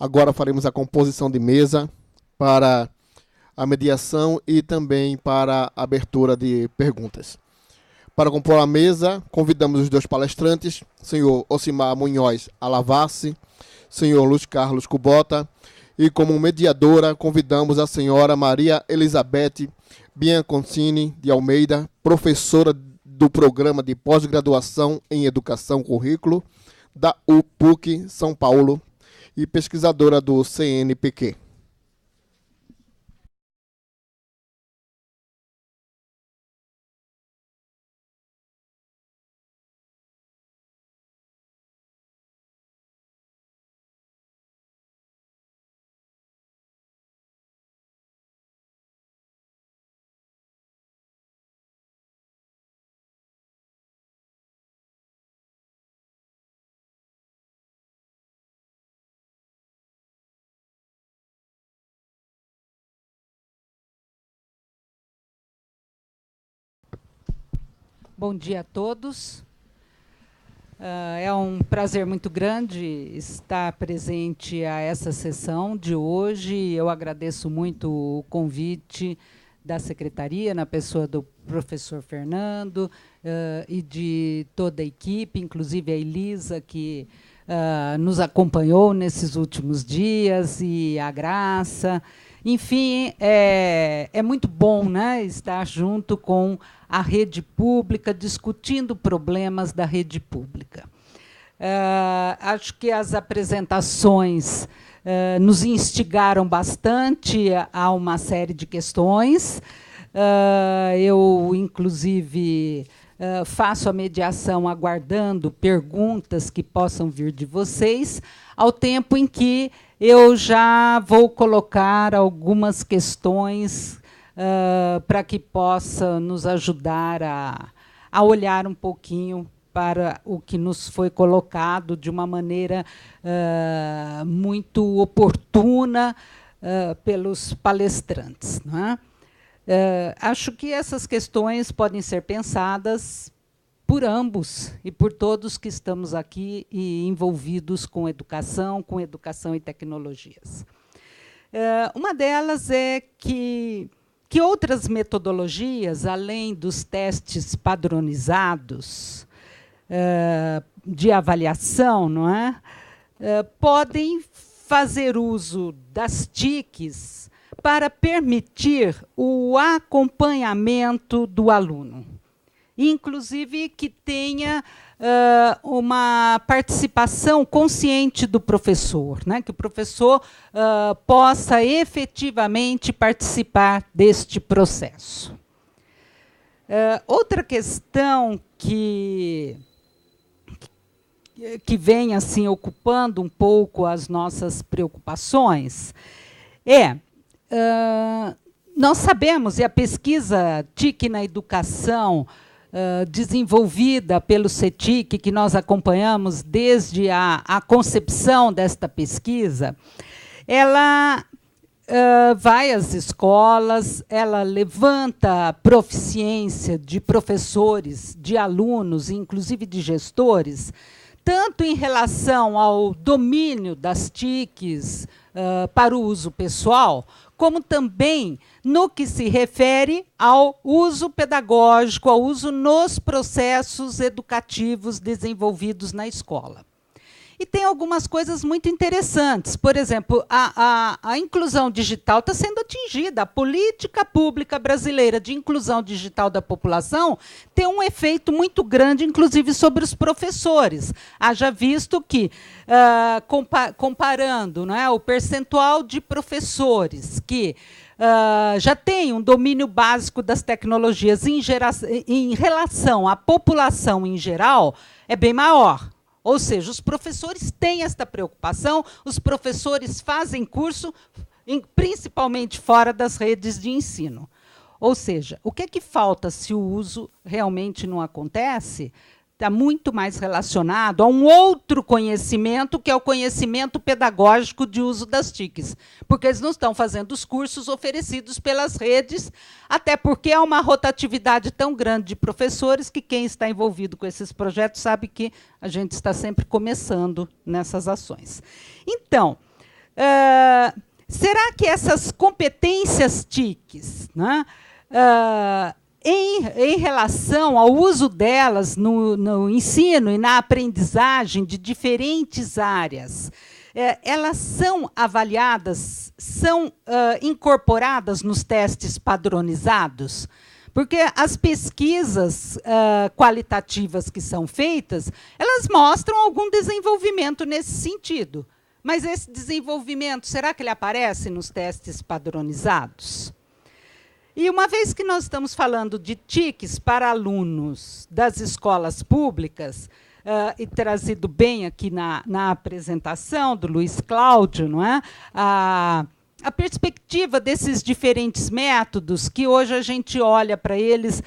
Agora faremos a composição de mesa para a mediação e também para a abertura de perguntas. Para compor a mesa, convidamos os dois palestrantes, senhor Ocimar Munhoz Alavassi, senhor Luiz Carlos Kubota, e como mediadora convidamos a senhora Maria Elizabeth Bianconcini de Almeida, professora do Programa de Pós-Graduação em Educação Currículo da UPUC São Paulo e pesquisadora do CNPq. Bom dia a todos. É um prazer muito grande estar presente a essa sessão de hoje. Eu agradeço muito o convite da secretaria, na pessoa do professor Fernando e de toda a equipe, inclusive a Elisa, que nos acompanhou nesses últimos dias, e a Graça. Enfim, é muito bom, né, estar junto com a rede pública, discutindo problemas da rede pública. Acho que as apresentações nos instigaram bastante a uma série de questões. Eu, inclusive, faço a mediação aguardando perguntas que possam vir de vocês, ao tempo em que eu já vou colocar algumas questões para que possa nos ajudar a olhar um pouquinho para o que nos foi colocado de uma maneira muito oportuna pelos palestrantes, não é? Acho que essas questões podem ser pensadas por ambos e por todos que estamos aqui e envolvidos com educação e tecnologias. Uma delas é que outras metodologias, além dos testes padronizados de avaliação, não é? Podem fazer uso das TICs para permitir o acompanhamento do aluno, inclusive que tenha uma participação consciente do professor, né? Que o professor possa efetivamente participar deste processo. Outra questão que vem assim ocupando um pouco as nossas preocupações nós sabemos, e a pesquisa TIC na educação, desenvolvida pelo CETIC, que nós acompanhamos desde a concepção desta pesquisa, ela vai às escolas, ela levanta a proficiência de professores, de alunos, inclusive de gestores, tanto em relação ao domínio das TICs para o uso pessoal, como também no que se refere ao uso pedagógico, ao uso nos processos educativos desenvolvidos na escola. E tem algumas coisas muito interessantes. Por exemplo, a inclusão digital está sendo atingida. A política pública brasileira de inclusão digital da população tem um efeito muito grande, inclusive, sobre os professores. Haja visto que, comparando, né, o percentual de professores que já tem um domínio básico das tecnologias em relação à população em geral, é bem maior. Ou seja, os professores têm esta preocupação, os professores fazem curso, principalmente fora das redes de ensino. Ou seja, o que é que falta se o uso realmente não acontece? Está muito mais relacionado a um outro conhecimento, que é o conhecimento pedagógico de uso das TICs, porque eles não estão fazendo os cursos oferecidos pelas redes, até porque há uma rotatividade tão grande de professores que quem está envolvido com esses projetos sabe que a gente está sempre começando nessas ações. Então, será que essas competências TICs, né, em relação ao uso delas no ensino e na aprendizagem de diferentes áreas, elas são avaliadas, são incorporadas nos testes padronizados? Porque as pesquisas qualitativas que são feitas, elas mostram algum desenvolvimento nesse sentido. Mas esse desenvolvimento, será que ele aparece nos testes padronizados? E uma vez que nós estamos falando de TICs para alunos das escolas públicas, e trazido bem aqui na apresentação do Luiz Cláudio, não é? A perspectiva desses diferentes métodos, que hoje a gente olha para eles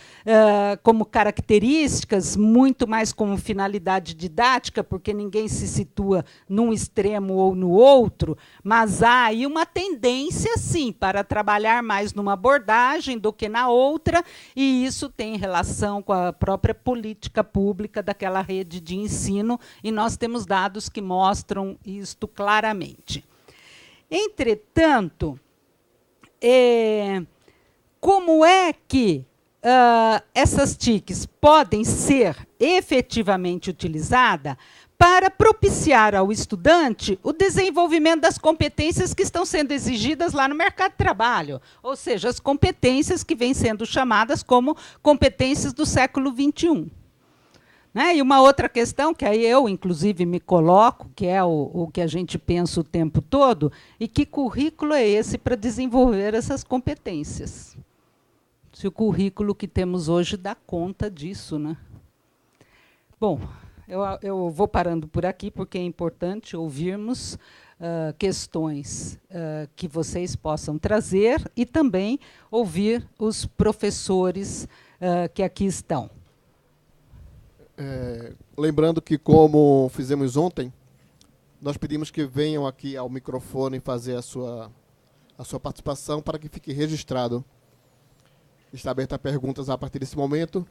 como características, muito mais como finalidade didática, porque ninguém se situa num extremo ou no outro, mas há aí uma tendência, sim, para trabalhar mais numa abordagem do que na outra, e isso tem relação com a própria política pública daquela rede de ensino, e nós temos dados que mostram isto claramente. Entretanto, como é que essas TICs podem ser efetivamente utilizadas para propiciar ao estudante o desenvolvimento das competências que estão sendo exigidas lá no mercado de trabalho, ou seja, as competências que vêm sendo chamadas como competências do século XXI. Né? E uma outra questão, que aí eu, inclusive, me coloco, que é o que a gente pensa o tempo todo, e que currículo é esse para desenvolver essas competências? Se o currículo que temos hoje dá conta disso. Né? Bom, eu vou parando por aqui, porque é importante ouvirmos questões que vocês possam trazer e também ouvir os professores que aqui estão. Lembrando que, como fizemos ontem, nós pedimos que venham aqui ao microfone fazer a sua participação para que fique registrado. Está aberta a perguntas a partir desse momento.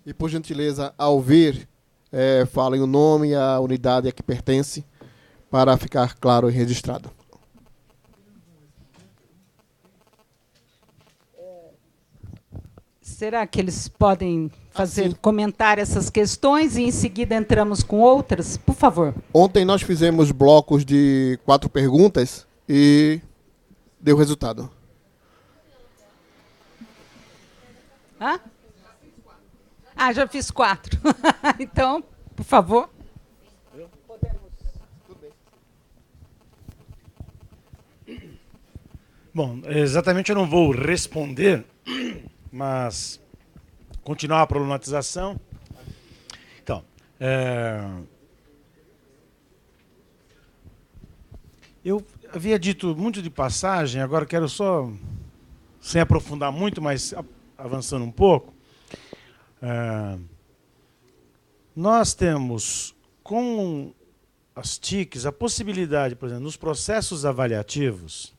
E, por gentileza, ao vir, falem o nome e a unidade a que pertence, para ficar claro e registrado. Será que eles podem comentar essas questões e, em seguida, entramos com outras? Por favor. Ontem nós fizemos blocos de 4 perguntas e deu resultado. Hã? Já fiz 4. Então, por favor. Bom, exatamente eu não vou responder, mas continuar a problematização. Então, eu havia dito muito de passagem, agora quero só, sem aprofundar muito, mas avançando um pouco. Nós temos, com as TICs, a possibilidade, por exemplo, nos processos avaliativos,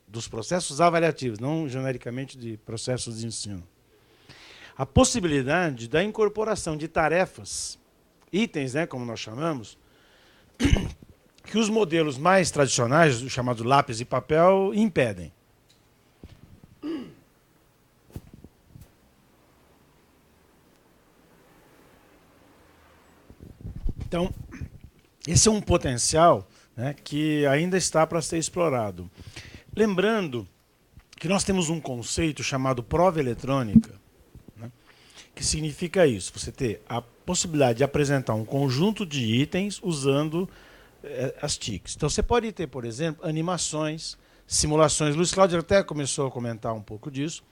dos processos avaliativos, não genericamente de processos de ensino, a possibilidade da incorporação de tarefas, itens, né, como nós chamamos, que os modelos mais tradicionais, os chamados lápis e papel, impedem. Então, esse é um potencial, né, que ainda está para ser explorado. Lembrando que nós temos um conceito chamado prova eletrônica, né, que significa isso, você ter a possibilidade de apresentar um conjunto de itens usando as TICs. Então, você pode ter, por exemplo, animações, simulações. Luiz Cláudio até começou a comentar um pouco disso.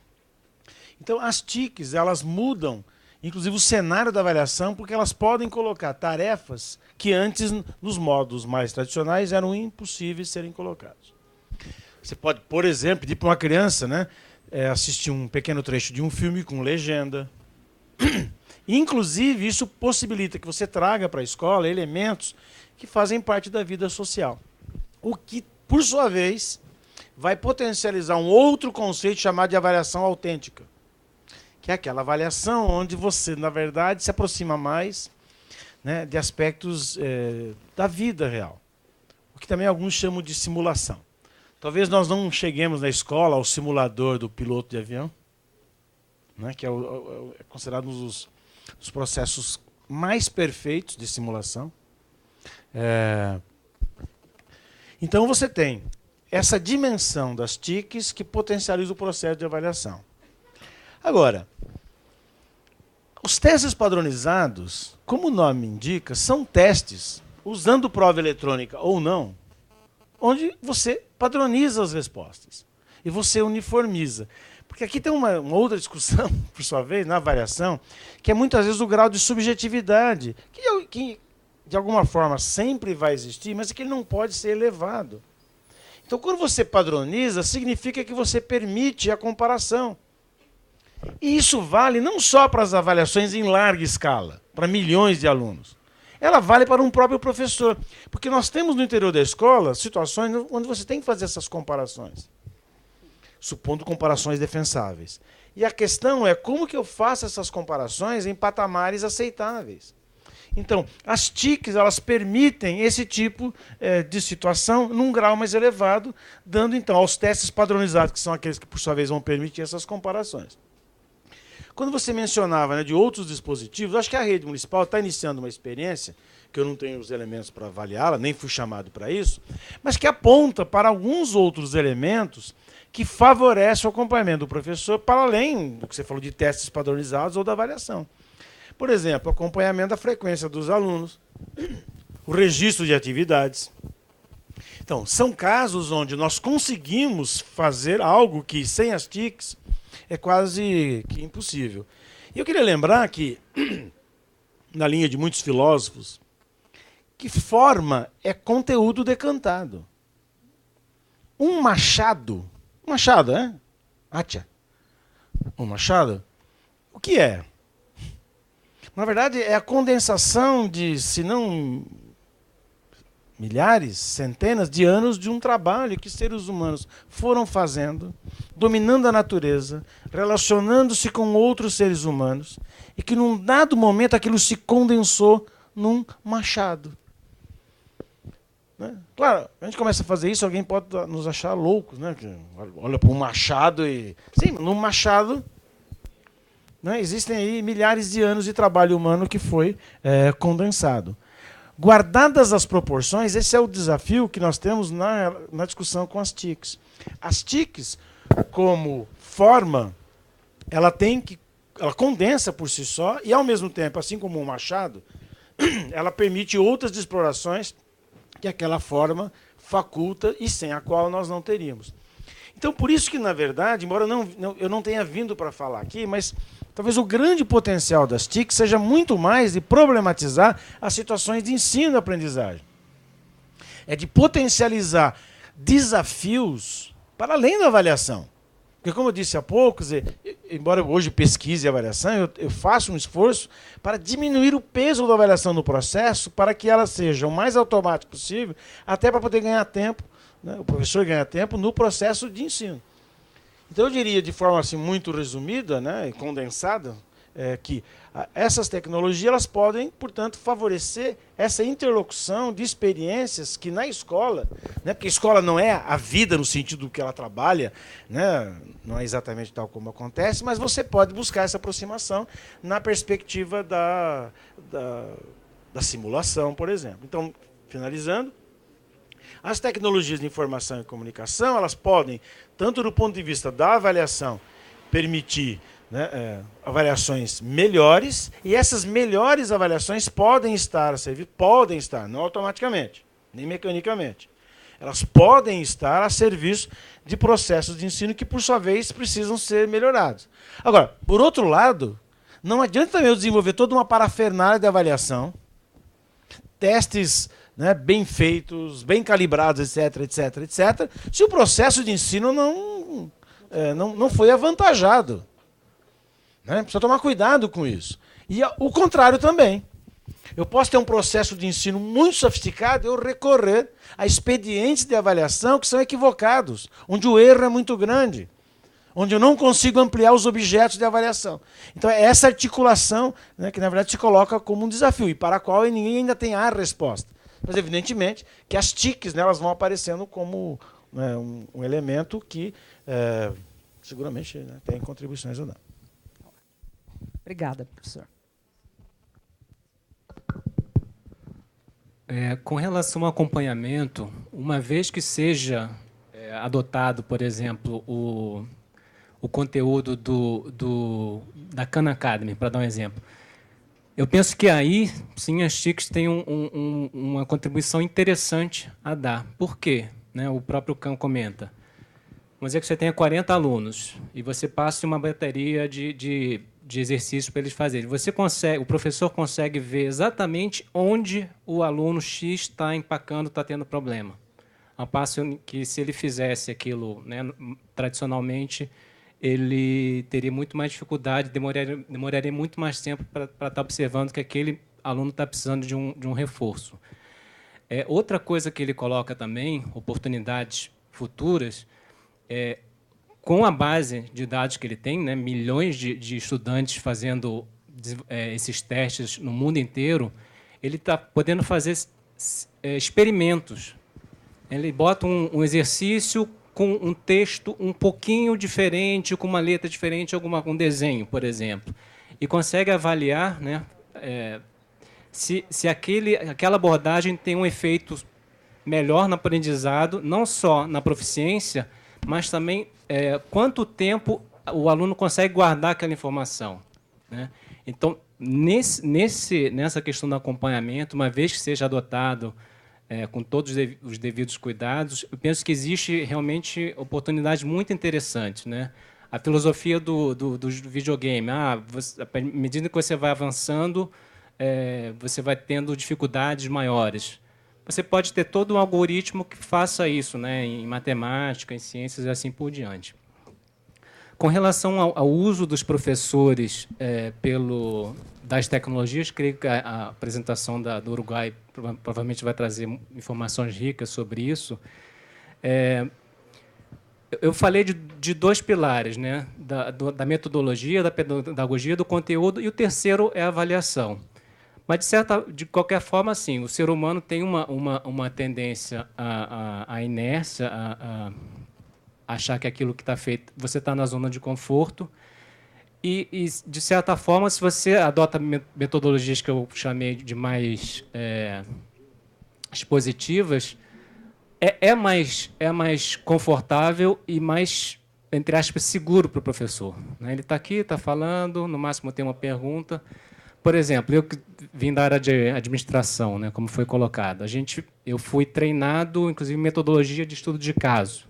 Então, as TICs, elas mudam, inclusive, o cenário da avaliação, porque elas podem colocar tarefas que antes, nos modos mais tradicionais, eram impossíveis serem colocados. Você pode, por exemplo, pedir para uma criança, né, assistir um pequeno trecho de um filme com legenda. Inclusive, isso possibilita que você traga para a escola elementos que fazem parte da vida social. O que, por sua vez, vai potencializar um outro conceito chamado de avaliação autêntica, que é aquela avaliação onde você, na verdade, se aproxima mais, né, de aspectos da vida real. que também alguns chamam de simulação. Talvez nós não cheguemos na escola ao simulador do piloto de avião, né, que é considerado um dos processos mais perfeitos de simulação. Então você tem essa dimensão das TICs que potencializa o processo de avaliação. Agora, os testes padronizados, como o nome indica, são testes, usando prova eletrônica ou não, onde você padroniza as respostas e você uniformiza. Porque aqui tem uma outra discussão, por sua vez, na avaliação, que é muitas vezes o grau de subjetividade, que de alguma forma sempre vai existir, mas que ele não pode ser elevado. Então, quando você padroniza, significa que você permite a comparação. E isso vale não só para as avaliações em larga escala, para milhões de alunos. Ela vale para um próprio professor. Porque nós temos no interior da escola situações onde você tem que fazer essas comparações, supondo comparações defensáveis. E a questão é como que eu faço essas comparações em patamares aceitáveis. Então, as TICs, elas permitem esse tipo de situação num grau mais elevado, dando então aos testes padronizados, que são aqueles que, por sua vez, vão permitir essas comparações. Quando você mencionava, né, de outros dispositivos, acho que a rede municipal está iniciando uma experiência, que eu não tenho os elementos para avaliá-la, nem fui chamado para isso, mas que aponta para alguns outros elementos que favorecem o acompanhamento do professor, para além do que você falou de testes padronizados ou da avaliação. Por exemplo, o acompanhamento da frequência dos alunos, o registro de atividades. Então, são casos onde nós conseguimos fazer algo que, sem as TICs, é quase que impossível. E eu queria lembrar que, na linha de muitos filósofos, que forma é conteúdo decantado. Um machado, né? Atia. Um machado, o que é? Na verdade, é a condensação de, se não milhares, centenas de anos de um trabalho que seres humanos foram fazendo, dominando a natureza, relacionando-se com outros seres humanos, e que num dado momento aquilo se condensou num machado. Né? Claro, a gente começa a fazer isso, alguém pode nos achar loucos, né? Que olha para um machado e... Sim, num machado... Né? Existem aí milhares de anos de trabalho humano que foi condensado. Guardadas as proporções, esse é o desafio que nós temos na discussão com as TICs. As TICs, como forma, ela condensa por si só e, ao mesmo tempo, assim como o machado, ela permite outras explorações que aquela forma faculta e sem a qual nós não teríamos. Então, por isso que, na verdade, embora eu não tenha vindo para falar aqui, mas talvez o grande potencial das TICs seja muito mais de problematizar as situações de ensino e aprendizagem. É de potencializar desafios para além da avaliação. Porque, como eu disse há pouco, embora eu hoje pesquise a avaliação, eu faço um esforço para diminuir o peso da avaliação no processo, para que ela seja o mais automática possível, até para poder ganhar tempo, né, o professor ganhar tempo no processo de ensino. Então, eu diria, de forma assim, muito resumida, né, e condensada, que essas tecnologias elas podem, portanto, favorecer essa interlocução de experiências que na escola, né, porque a escola não é a vida no sentido que ela trabalha, né, não é exatamente tal como acontece, mas você pode buscar essa aproximação na perspectiva da simulação, por exemplo. Então, finalizando, as tecnologias de informação e comunicação, elas podem, tanto do ponto de vista da avaliação, permitir, né, avaliações melhores, e essas melhores avaliações podem estar a servir, não automaticamente, nem mecanicamente. Elas podem estar a serviço de processos de ensino que, por sua vez, precisam ser melhorados. Agora, por outro lado, não adianta também eu desenvolver toda uma parafernália de avaliação, testes, né, bem feitos, bem calibrados, etc., se o processo de ensino não foi avantajado. Né? Precisa tomar cuidado com isso. E o contrário também. Eu posso ter um processo de ensino muito sofisticado e eu recorrer a expedientes de avaliação que são equivocados, onde o erro é muito grande, onde eu não consigo ampliar os objetos de avaliação. Então, é essa articulação, né, que, na verdade, se coloca como um desafio e para a qual ninguém ainda tem a resposta. mas evidentemente que as TICs, né, elas vão aparecendo como, né, um elemento que seguramente, né, tem contribuições a dar. Obrigada, professor. Com relação ao acompanhamento, uma vez que seja adotado, por exemplo, o conteúdo da Khan Academy, para dar um exemplo, eu penso que aí, sim, as TICs têm uma contribuição interessante a dar. Por quê? Né, o próprio Khan comenta. Vamos dizer que você tenha 40 alunos e você passe uma bateria de exercícios para eles fazerem. O professor consegue ver exatamente onde o aluno X está empacando, está tendo problema. Ao passo que, se ele fizesse aquilo, né, tradicionalmente, ele teria muito mais dificuldade, demoraria muito mais tempo para estar observando que aquele aluno está precisando de um reforço. Outra coisa que ele coloca também, oportunidades futuras, com a base de dados que ele tem, né, milhões de estudantes fazendo esses testes no mundo inteiro, ele está podendo fazer experimentos. Ele bota um exercício com um texto um pouquinho diferente, com uma letra diferente, um desenho, por exemplo, e consegue avaliar, né, se aquela abordagem tem um efeito melhor no aprendizado, não só na proficiência, mas também quanto tempo o aluno consegue guardar aquela informação, né? Então, nessa questão do acompanhamento, uma vez que seja adotado com todos os devidos cuidados, eu penso que existe realmente oportunidades muito interessantes, né? A filosofia do videogame, à medida que você vai avançando, você vai tendo dificuldades maiores. Você pode ter todo um algoritmo que faça isso, né, em matemática, em ciências e assim por diante. Com relação ao uso dos professores das tecnologias, creio que a apresentação do Uruguai provavelmente vai trazer informações ricas sobre isso. Eu falei de dois pilares, né, da metodologia, da pedagogia, do conteúdo, e o terceiro é a avaliação. Mas, de qualquer forma, sim, o ser humano tem uma tendência à inércia, a achar que aquilo que está feito, você está na zona de conforto. E, de certa forma, se você adota metodologias que eu chamei de mais expositivas, é mais confortável e mais, entre aspas, seguro para o professor, né? Ele está aqui, está falando, no máximo tem uma pergunta. Por exemplo, eu que vim da área de administração, né, como foi colocado, eu fui treinado, inclusive, em metodologia de estudo de caso,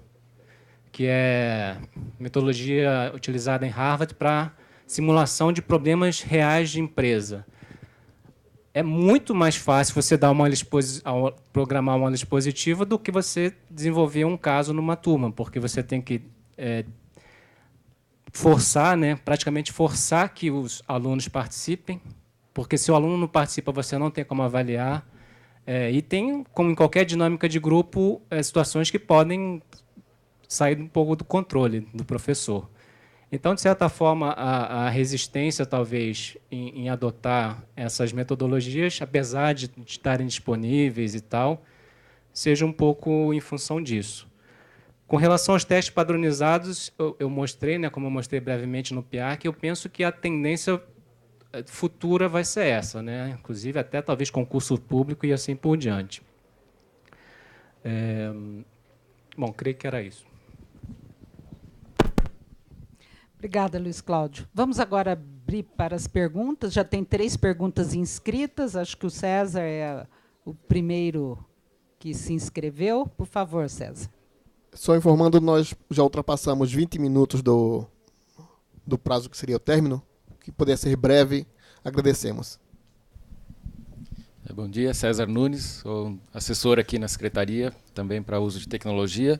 que é metodologia utilizada em Harvard para simulação de problemas reais de empresa. É muito mais fácil você programar uma aula expositiva do que você desenvolver um caso numa turma, porque você tem que praticamente forçar que os alunos participem, porque se o aluno não participa, você não tem como avaliar. E tem, como em qualquer dinâmica de grupo, situações que podem sair um pouco do controle do professor. Então, de certa forma, a resistência, talvez, em adotar essas metodologias, apesar de estarem disponíveis e tal, seja um pouco em função disso. Com relação aos testes padronizados, eu mostrei, né, como eu mostrei brevemente no PIAC, que eu penso que a tendência futura vai ser essa, né? Inclusive até talvez concurso público e assim por diante. Bom, creio que era isso. Obrigada, Luiz Cláudio. Vamos agora abrir para as perguntas. Já tem 3 perguntas inscritas. Acho que o César é o primeiro que se inscreveu. Por favor, César. Só informando, nós já ultrapassamos 20 minutos do prazo que seria o término. Que puder ser breve, agradecemos. Bom dia, César Nunes, sou assessor aqui na Secretaria, também para uso de tecnologia.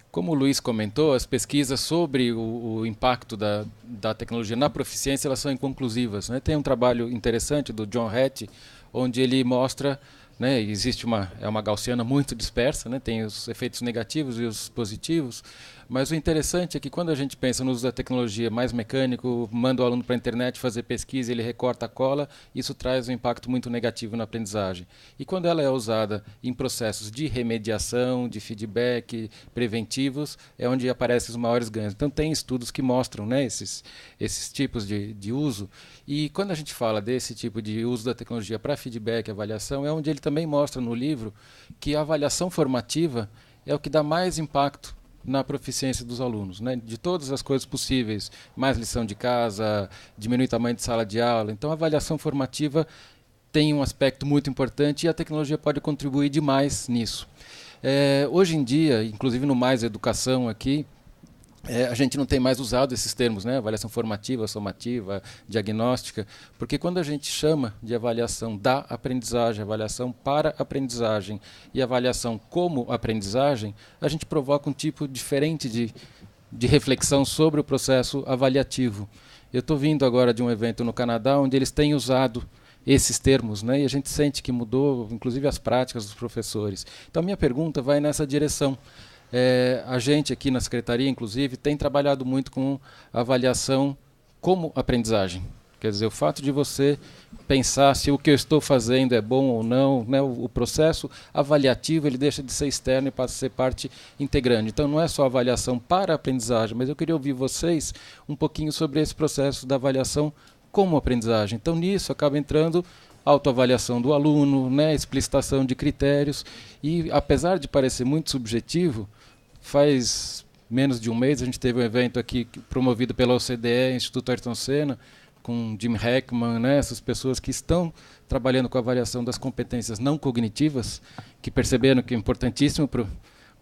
Como o Luiz comentou, as pesquisas sobre o impacto da tecnologia na proficiência, elas são inconclusivas, né? Tem um trabalho interessante do John Hattie, onde ele mostra né? Existe uma gaussiana muito dispersa, né? Tem os efeitos negativos e os positivos, mas o interessante é que quando a gente pensa no uso da tecnologia mais mecânico, manda o aluno para a internet fazer pesquisa, ele recorta a cola, isso traz um impacto muito negativo na aprendizagem. E quando ela é usada em processos de remediação, de feedback, preventivos, é onde aparecem os maiores ganhos. Então tem estudos que mostram, né, esses tipos de uso, e quando a gente fala desse tipo de uso da tecnologia para feedback e avaliação, é onde ele também mostra no livro que a avaliação formativa é o que dá mais impacto na proficiência dos alunos, né? De todas as coisas possíveis, mais lição de casa, diminuir o tamanho de sala de aula. Então a avaliação formativa tem um aspecto muito importante e a tecnologia pode contribuir demais nisso. Hoje em dia, inclusive no Mais Educação aqui, a gente não tem mais usado esses termos, né? Avaliação formativa, somativa, diagnóstica, porque quando a gente chama de avaliação da aprendizagem, avaliação para aprendizagem e avaliação como aprendizagem, a gente provoca um tipo diferente de reflexão sobre o processo avaliativo. Eu estou vindo agora de um evento no Canadá onde eles têm usado esses termos, né? E a gente sente que mudou, inclusive, as práticas dos professores. Então, a minha pergunta vai nessa direção. A gente aqui na Secretaria, inclusive, tem trabalhado muito com avaliação como aprendizagem. Quer dizer, o fato de você pensar se o que eu estou fazendo é bom ou não, né, o processo avaliativo ele deixa de ser externo e passa a ser parte integrante. Então, não é só avaliação para a aprendizagem, mas eu queria ouvir vocês um pouquinho sobre esse processo da avaliação como aprendizagem. Então, nisso acaba entrando autoavaliação do aluno, né, explicitação de critérios, e apesar de parecer muito subjetivo, faz menos de um mês a gente teve um evento aqui promovido pela OCDE, Instituto Ayrton Senna, com Jim Heckman, né, essas pessoas que estão trabalhando com a avaliação das competências não cognitivas, que perceberam que é importantíssimo para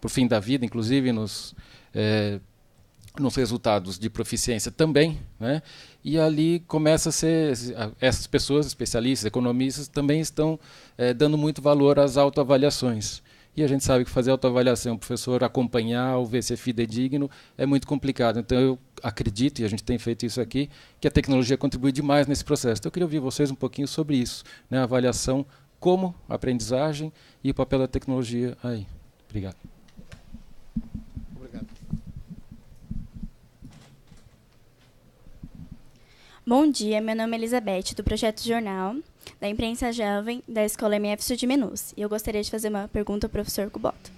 o fim da vida, inclusive nos resultados de proficiência também, né? E ali começa a ser, essas pessoas, especialistas, economistas, também estão dando muito valor às autoavaliações. E a gente sabe que fazer autoavaliação, o professor acompanhar ou ver se é fidedigno, é muito complicado. Então eu acredito, e a gente tem feito isso aqui, que a tecnologia contribui demais nesse processo. Então eu queria ouvir vocês um pouquinho sobre isso, né? A avaliação como aprendizagem e o papel da tecnologia aí. Obrigado. Bom dia, meu nome é Elizabeth, do Projeto Jornal, da Imprensa Jovem, da Escola MF Sul de Menus. E eu gostaria de fazer uma pergunta ao professor Kubota.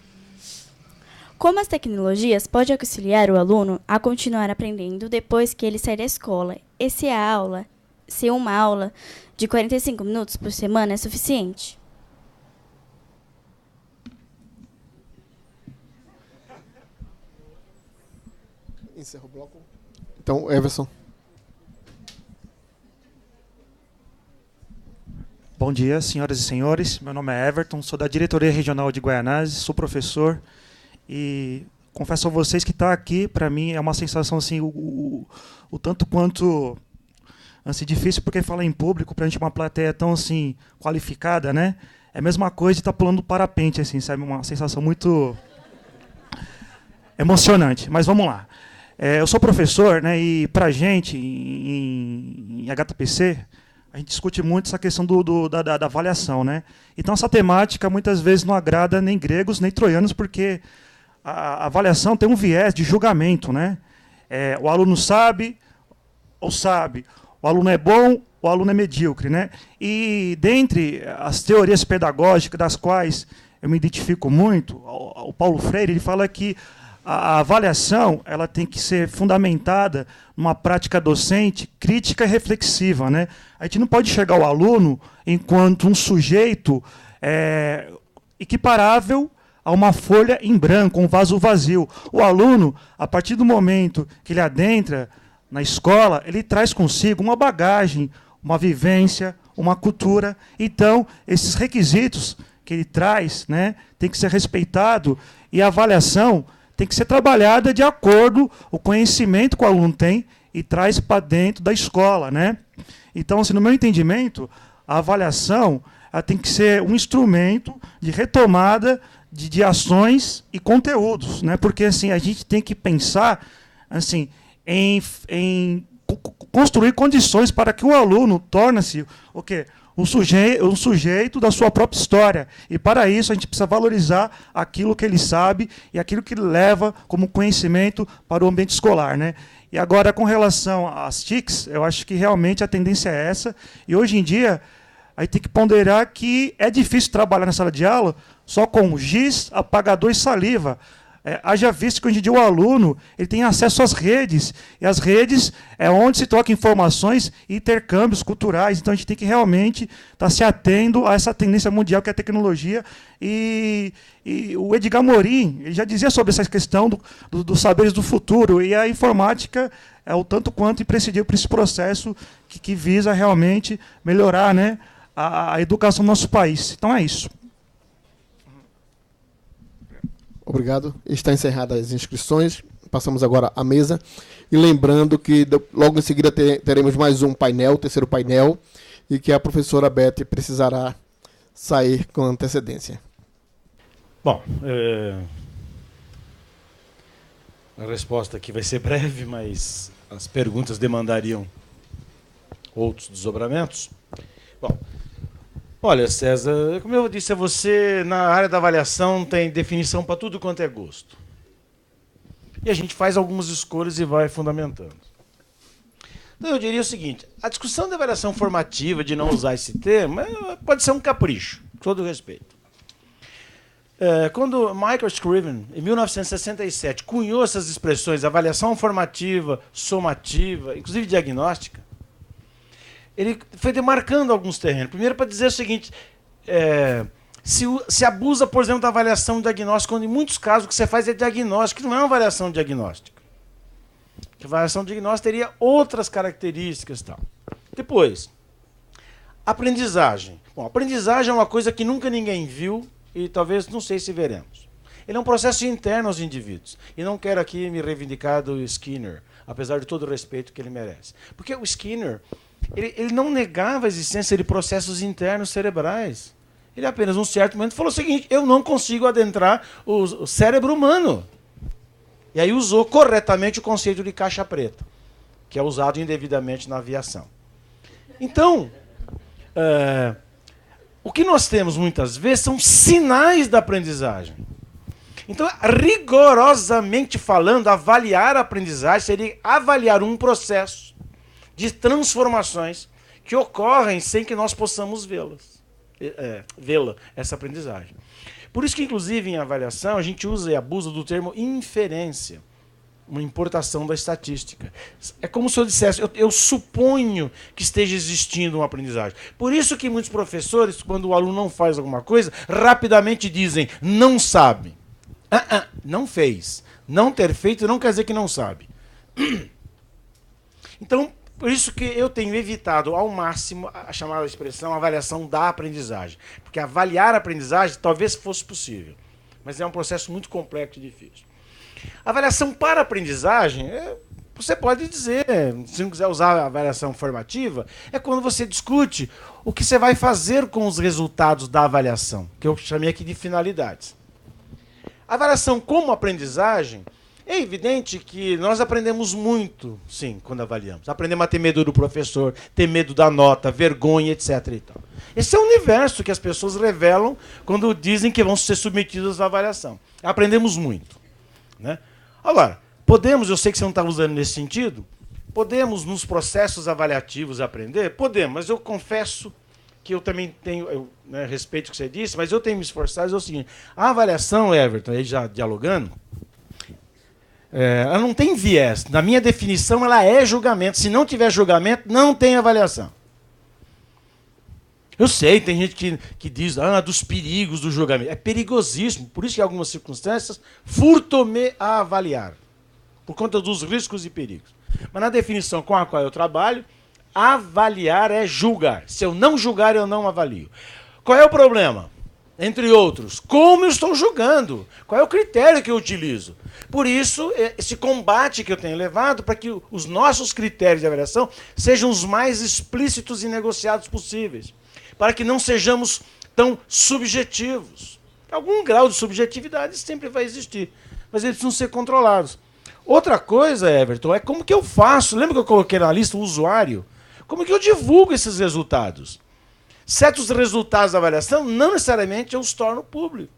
Como as tecnologias podem auxiliar o aluno a continuar aprendendo depois que ele sair da escola? E se uma aula de 45 minutos por semana é suficiente? Encerra o bloco. Então, Everson. Bom dia, senhoras e senhores. Meu nome é Everton, sou da Diretoria Regional de Guaianazes, sou professor e confesso a vocês que estar aqui, para mim, é uma sensação assim, o tanto quanto assim, difícil, porque falar em público, para a gente uma plateia tão assim, qualificada, né? É a mesma coisa de estar pulando parapente, assim, sabe? Uma sensação muito emocionante. Mas vamos lá. Eu sou professor, né? E para a gente, em HTPC, a gente discute muito essa questão da avaliação, né? Então, essa temática muitas vezes não agrada nem gregos, nem troianos, porque a avaliação tem um viés de julgamento, né? O aluno sabe ou sabe, o aluno é bom, o aluno é medíocre, né? E, dentre as teorias pedagógicas das quais eu me identifico muito, o Paulo Freire ele fala que a avaliação ela tem que ser fundamentada numa prática docente crítica e reflexiva, né? A gente não pode enxergar o aluno enquanto um sujeito equiparável a uma folha em branco, um vaso vazio. O aluno, a partir do momento que ele adentra na escola, ele traz consigo uma bagagem, uma vivência, uma cultura. Então, esses requisitos que ele traz, né, tem que ser respeitado, e a avaliação tem que ser trabalhada de acordo com o conhecimento que o aluno tem e traz para dentro da escola, né? Então, assim, no meu entendimento, a avaliação ela tem que ser um instrumento de retomada de ações e conteúdos, né? Porque assim, a gente tem que pensar assim, em construir condições para que o aluno torne-se o quê? um sujeito da sua própria história. E para isso a gente precisa valorizar aquilo que ele sabe e aquilo que ele leva como conhecimento para o ambiente escolar, né? E agora, com relação às TICs, eu acho que realmente a tendência é essa. E hoje em dia, a gente tem que ponderar que é difícil trabalhar na sala de aula só com giz, apagador e saliva. Haja visto que hoje em dia o aluno ele tem acesso às redes, e as redes é onde se troca informações e intercâmbios culturais. Então a gente tem que realmente estar se atendo a essa tendência mundial que é a tecnologia. E o Edgar Morin ele já dizia sobre essa questão dos saberes do futuro, e a informática é o tanto quanto imprescindível para esse processo que visa realmente melhorar, né, a educação do nosso país. Então é isso. Obrigado. Está encerradas as inscrições. Passamos agora à mesa. E lembrando que logo em seguida teremos mais um painel, o terceiro painel, e que a professora Beth precisará sair com antecedência. Bom, a resposta aqui vai ser breve, mas as perguntas demandariam outros desdobramentos. Bom, olha, César, como eu disse a você, na área da avaliação tem definição para tudo quanto é gosto. E a gente faz algumas escolhas e vai fundamentando. Então eu diria o seguinte, a discussão da avaliação formativa, de não usar esse termo, pode ser um capricho, com todo respeito. Quando Michael Scriven, em 1967, cunhou essas expressões, avaliação formativa, somativa, inclusive diagnóstica, ele foi demarcando alguns terrenos. Primeiro, para dizer o seguinte, se abusa, por exemplo, da avaliação diagnóstica, quando em muitos casos o que você faz é diagnóstico, que não é uma avaliação diagnóstica. A avaliação diagnóstica teria outras características. Tal. Depois, aprendizagem. Bom, aprendizagem é uma coisa que nunca ninguém viu e talvez não sei se veremos. Ele é um processo interno aos indivíduos. E não quero aqui me reivindicar do Skinner, apesar de todo o respeito que ele merece. Porque o Skinner... Ele não negava a existência de processos internos cerebrais. Ele apenas, num certo momento, falou o seguinte, eu não consigo adentrar o cérebro humano. E aí usou corretamente o conceito de caixa preta, que é usado indevidamente na aviação. Então, o que nós temos muitas vezes são sinais da aprendizagem. Então, rigorosamente falando, avaliar a aprendizagem seria avaliar um processo de transformações que ocorrem sem que nós possamos vê-la, essa aprendizagem. Por isso que, inclusive, em avaliação, a gente usa e abusa do termo inferência, uma importação da estatística. É como se eu dissesse, eu suponho que esteja existindo uma aprendizagem. Por isso que muitos professores, quando o aluno não faz alguma coisa, rapidamente dizem, não sabe. Não fez. Não ter feito não quer dizer que não sabe. Então, por isso que eu tenho evitado ao máximo a chamada expressão avaliação da aprendizagem. Porque avaliar a aprendizagem talvez fosse possível, mas é um processo muito complexo e difícil. Avaliação para aprendizagem, você pode dizer, se não quiser usar a avaliação formativa, é quando você discute o que você vai fazer com os resultados da avaliação, que eu chamei aqui de finalidades. Avaliação como aprendizagem, é evidente que nós aprendemos muito, sim, quando avaliamos. Aprendemos a ter medo do professor, ter medo da nota, vergonha, etc. E tal. Esse é o universo que as pessoas revelam quando dizem que vão ser submetidas à avaliação. Aprendemos muito. Né? Agora, podemos, eu sei que você não está usando nesse sentido, podemos nos processos avaliativos aprender? Podemos, mas eu confesso que eu também tenho, respeito o que você disse, mas eu tenho me esforçado, é o seguinte, a avaliação, Everton, aí já dialogando, ela não tem viés. Na minha definição, ela é julgamento. Se não tiver julgamento, não tem avaliação. Eu sei, tem gente que diz dos perigos do julgamento. É perigosíssimo. Por isso que, em algumas circunstâncias, furto-me a avaliar. Por conta dos riscos e perigos. Mas na definição com a qual eu trabalho, avaliar é julgar. Se eu não julgar, eu não avalio. Qual é o problema? Entre outros, como eu estou julgando? Qual é o critério que eu utilizo? Por isso, esse combate que eu tenho levado para que os nossos critérios de avaliação sejam os mais explícitos e negociados possíveis, para que não sejamos tão subjetivos. Algum grau de subjetividade sempre vai existir, mas eles precisam ser controlados. Outra coisa, Everton, é como que eu faço? Lembra que eu coloquei na lista o usuário? Como que eu divulgo esses resultados? certos resultados da avaliação, não necessariamente eu os torno público.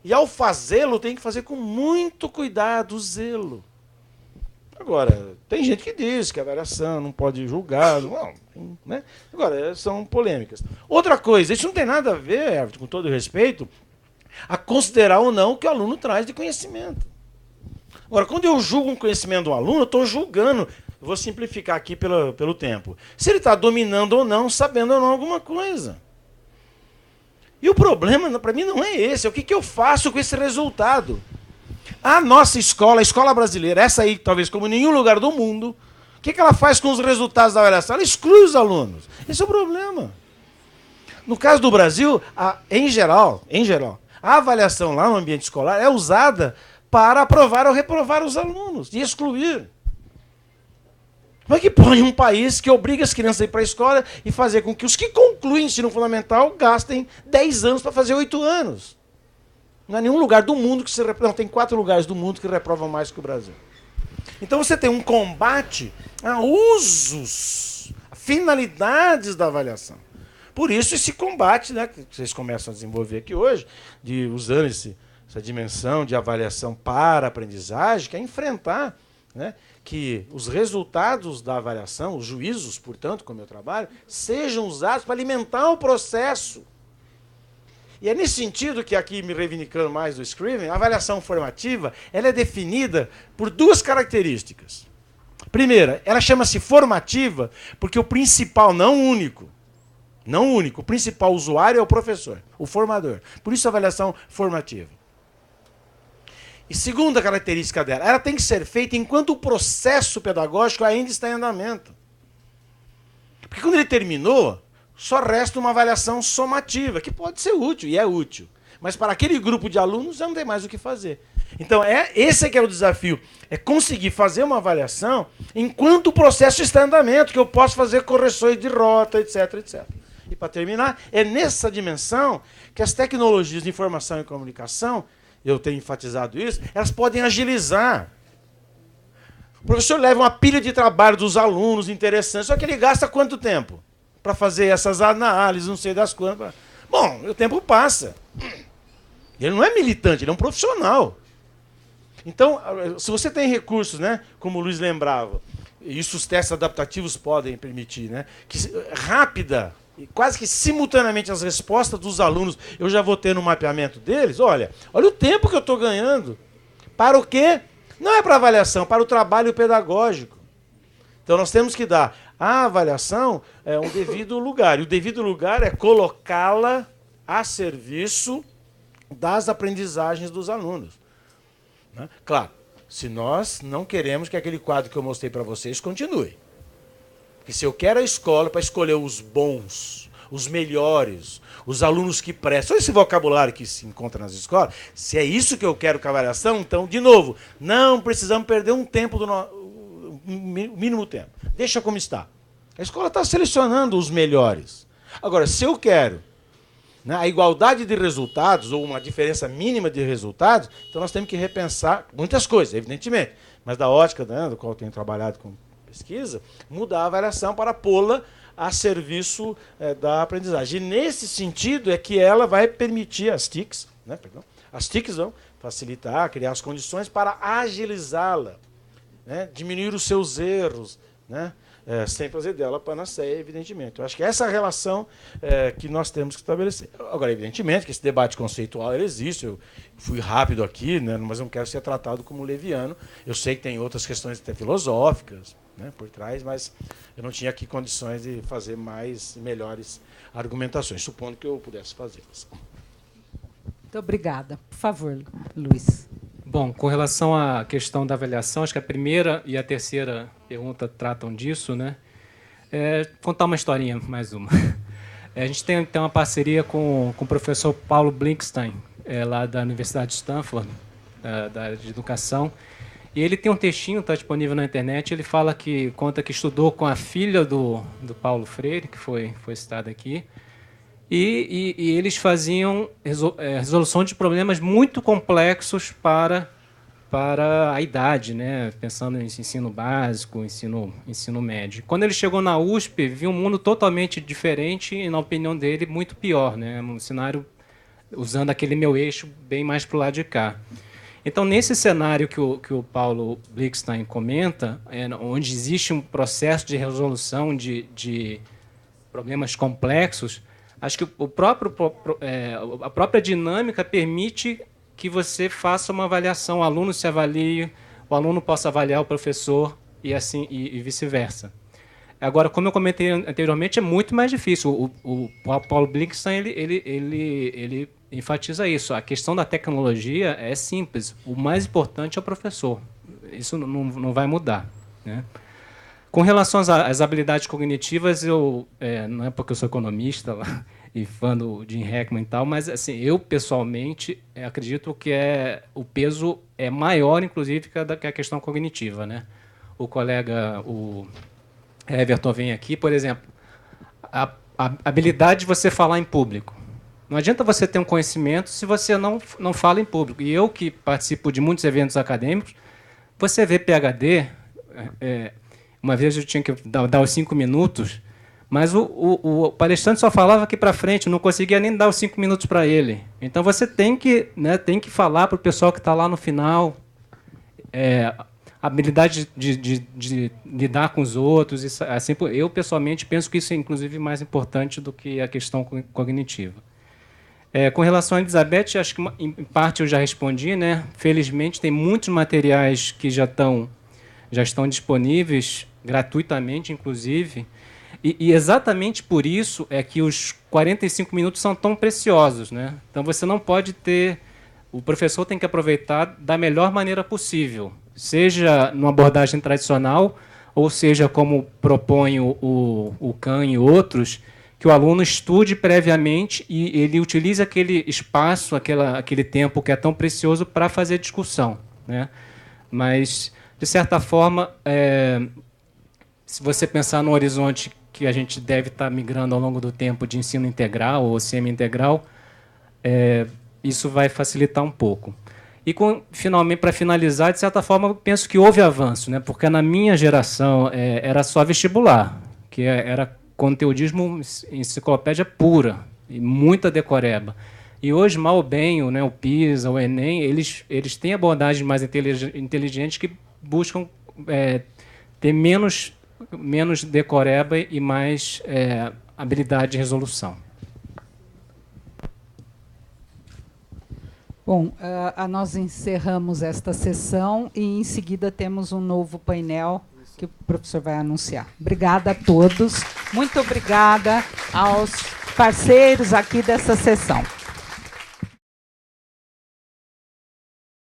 E ao fazê-lo, tem que fazer com muito cuidado, zelo. Agora, tem gente que diz que a avaliação não pode julgar, não, né? Agora, são polêmicas. Outra coisa, isso não tem nada a ver, Everton, com todo respeito, a considerar ou não o que o aluno traz de conhecimento. Agora, quando eu julgo um conhecimento do aluno, eu estou julgando, eu vou simplificar aqui pelo tempo, se ele está dominando ou não, sabendo ou não alguma coisa. E o problema, para mim, não é esse, é o que eu faço com esse resultado. A nossa escola, a escola brasileira, essa aí, talvez como em nenhum lugar do mundo, o que ela faz com os resultados da avaliação? Ela exclui os alunos. Esse é o problema. No caso do Brasil, em geral, a avaliação lá no ambiente escolar é usada para aprovar ou reprovar os alunos e excluir. Como é que põe um país que obriga as crianças a ir para a escola e fazer com que os que concluem o ensino fundamental gastem 10 anos para fazer 8 anos? Não há nenhum lugar do mundo que se reprova. Não, tem 4 lugares do mundo que reprovam mais que o Brasil. Então você tem um combate a usos, a finalidades da avaliação. Por isso esse combate, né, que vocês começam a desenvolver aqui hoje, usando essa dimensão de avaliação para a aprendizagem, que é enfrentar, né, que os resultados da avaliação, os juízos, portanto, como eu trabalho, sejam usados para alimentar o processo. E é nesse sentido que, aqui me reivindicando mais do Scriven, a avaliação formativa ela é definida por 2 características. Primeira, ela chama-se formativa porque o principal, não único, o principal usuário é o professor, o formador. Por isso a avaliação formativa. E segunda característica dela, ela tem que ser feita enquanto o processo pedagógico ainda está em andamento. Porque quando ele terminou, só resta uma avaliação somativa, que pode ser útil, e é útil. Mas para aquele grupo de alunos já não tem mais o que fazer. Então, esse é que é o desafio, é conseguir fazer uma avaliação enquanto o processo está em andamento, que eu posso fazer correções de rota, etc, etc. E para terminar, é nessa dimensão que as tecnologias de informação e comunicação, eu tenho enfatizado isso, elas podem agilizar. O professor leva uma pilha de trabalho dos alunos interessantes, só que ele gasta quanto tempo para fazer essas análises, não sei das quantas. Bom, o tempo passa. Ele não é militante, ele é um profissional. Então, se você tem recursos, né, como o Luiz lembrava, e isso os testes adaptativos podem permitir, né, que rápida, e quase que simultaneamente as respostas dos alunos, eu já vou ter no mapeamento deles, olha o tempo que eu estou ganhando. Para o quê? Não é para avaliação, para o trabalho pedagógico. Então nós temos que dar a avaliação um devido lugar. E o devido lugar é colocá-la a serviço das aprendizagens dos alunos. Né? Claro, se nós não queremos que aquele quadro que eu mostrei para vocês continue. Porque se eu quero a escola para escolher os bons, os melhores, os alunos que prestam, esse vocabulário que se encontra nas escolas, se é isso que eu quero com a avaliação, então, de novo, não precisamos perder um tempo, mínimo tempo. Deixa como está. A escola está selecionando os melhores. Agora, se eu quero, né, a igualdade de resultados, ou uma diferença mínima de resultados, então nós temos que repensar muitas coisas, evidentemente. Mas da ótica, né, do qual eu tenho trabalhado com pesquisa, mudar a avaliação para pô-la a serviço da aprendizagem. E nesse sentido é que ela vai permitir as TICs, né, as TICs vão facilitar, criar as condições para agilizá-la, né, diminuir os seus erros, né, sem fazer dela panaceia, evidentemente. Eu acho que essa é a relação que nós temos que estabelecer. Agora, evidentemente, que esse debate conceitual ele existe. Eu fui rápido aqui, né, mas não quero ser tratado como leviano. Eu sei que tem outras questões até filosóficas, né, por trás, mas eu não tinha aqui condições de fazer melhores argumentações, supondo que eu pudesse fazê-las. Muito obrigada. Por favor, Luiz. Bom, com relação à questão da avaliação, acho que a primeira e a terceira pergunta tratam disso, né? Contar uma historinha, mais uma. A gente tem uma parceria com o professor Paulo Blinkstein, lá da Universidade de Stanford, da área de educação. E ele tem um textinho, está disponível na internet, ele conta que estudou com a filha do Paulo Freire, que foi citada aqui, e eles faziam resolução de problemas muito complexos para para a idade, né? Pensando em ensino básico, ensino médio. Quando ele chegou na USP, viu um mundo totalmente diferente e, na opinião dele, muito pior, né? Um cenário usando aquele meu eixo bem mais para o lado de cá. Então, nesse cenário que o Paulo Blickstein comenta, onde existe um processo de resolução de problemas complexos, acho que a própria dinâmica permite que você faça uma avaliação, o aluno se avalie, o aluno possa avaliar o professor e assim e vice-versa. Agora, como eu comentei anteriormente, é muito mais difícil. O Paulo Blickstein ele enfatiza isso. A questão da tecnologia é simples. O mais importante é o professor. Isso não vai mudar, né? Com relação às habilidades cognitivas, não é porque eu sou economista e fã do Jim Heckman e tal, mas assim, eu pessoalmente acredito que o peso é maior, inclusive, que a questão cognitiva, né? O colega, o Everton, vem aqui, por exemplo, a habilidade de você falar em público. Não adianta você ter um conhecimento se você não fala em público. E eu, que participo de muitos eventos acadêmicos, você vê PhD, uma vez eu tinha que dar os 5 minutos, mas o palestrante só falava aqui para frente, não conseguia nem dar os 5 minutos para ele. Então você tem que falar para o pessoal que está lá no final, a habilidade de lidar com os outros. Isso, assim, eu, pessoalmente, penso que isso é, inclusive, mais importante do que a questão cognitiva. Com relação à Elizabeth, acho que, em parte, eu já respondi, né? Felizmente, tem muitos materiais que já estão disponíveis, gratuitamente, inclusive, e exatamente por isso é que os 45 minutos são tão preciosos, né? Então, você não pode ter... O professor tem que aproveitar da melhor maneira possível, seja numa abordagem tradicional, ou seja, como propõe o Kahn e outros, que o aluno estude previamente e ele utilize aquele espaço, aquele tempo que é tão precioso para fazer discussão, né? Mas, de certa forma, se você pensar no horizonte que a gente deve estar migrando ao longo do tempo de ensino integral ou semi-integral, isso vai facilitar um pouco. E, finalmente, para finalizar, de certa forma, eu penso que houve avanço, né? Porque na minha geração era só vestibular, que era conteudismo, enciclopédia pura, e muita decoreba. E hoje, mal ou bem, o PISA, o Enem, eles têm abordagens mais inteligentes que buscam ter menos decoreba e mais habilidade de resolução. Bom, nós encerramos esta sessão e, em seguida, temos um novo painel que o professor vai anunciar. Obrigada a todos. Muito obrigada aos parceiros aqui dessa sessão.